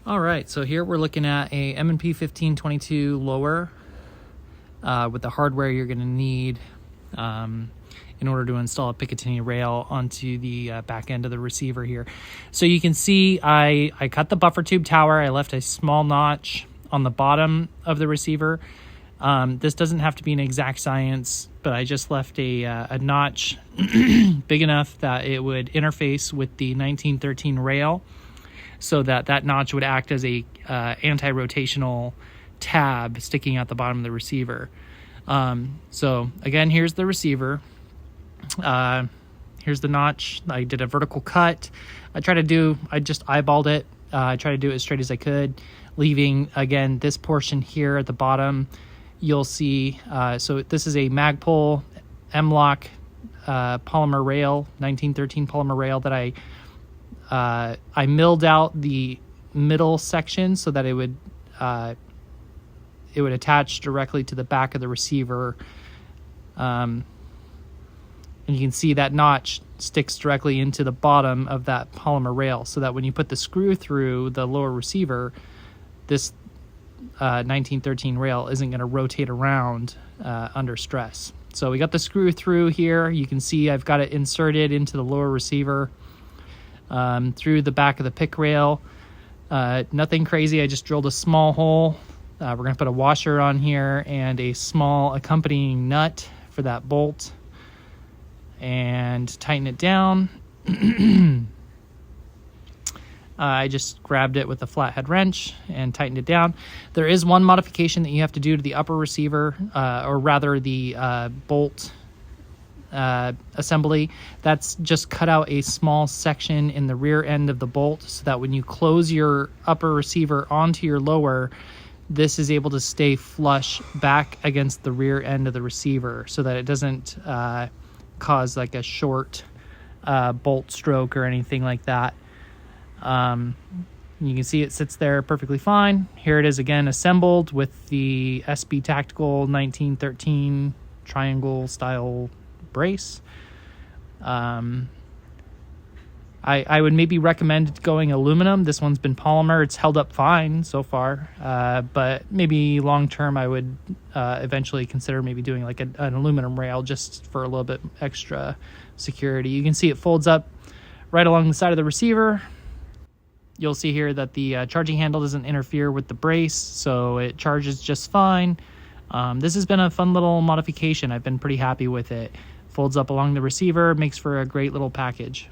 All right, so here we're looking at a M&P15-22 lower with the hardware you're going to need in order to install a Picatinny rail onto the back end of the receiver here. So you can see I cut the buffer tube tower. I left a small notch on the bottom of the receiver. This doesn't have to be an exact science, but I just left a notch big enough that it would interface with the 1913 rail, so that notch would act as a anti-rotational tab sticking out the bottom of the receiver. So again, here's the receiver. Here's the notch. I did a vertical cut. I just eyeballed it. I tried to do it as straight as I could, leaving, again, this portion here at the bottom. You'll see, so this is a Magpul M-Lock polymer rail, 1913 polymer rail that I milled out the middle section so that it would attach directly to the back of the receiver. And you can see that notch sticks directly into the bottom of that polymer rail, so that when you put the screw through the lower receiver, this 1913 rail isn't going to rotate around under stress. So we got the screw through here. You can see I've got it inserted into the lower receiver through the back of the pick rail. Nothing crazy. I just drilled a small hole. We're going to put a washer on here and a small accompanying nut for that bolt and tighten it down. I just grabbed it with a flathead wrench and tightened it down. There is one modification that you have to do to the upper receiver, or rather the bolt assembly. That's just cut out a small section in the rear end of the bolt so that when you close your upper receiver onto your lower, this is able to stay flush back against the rear end of the receiver so that it doesn't cause like a short bolt stroke or anything like that. You can see it sits there perfectly fine. Here it is again, assembled with the SB Tactical 1913 triangle style brace. I would maybe recommend going aluminum. This one's been polymer. It's held up fine so far, but maybe long term I would eventually consider maybe doing like an aluminum rail just for a little bit extra security. You can see it folds up right along the side of the receiver. You'll see here that the charging handle doesn't interfere with the brace, so it charges just fine. This has been a fun little modification. I've been pretty happy with it. Folds up along the receiver, makes for a great little package.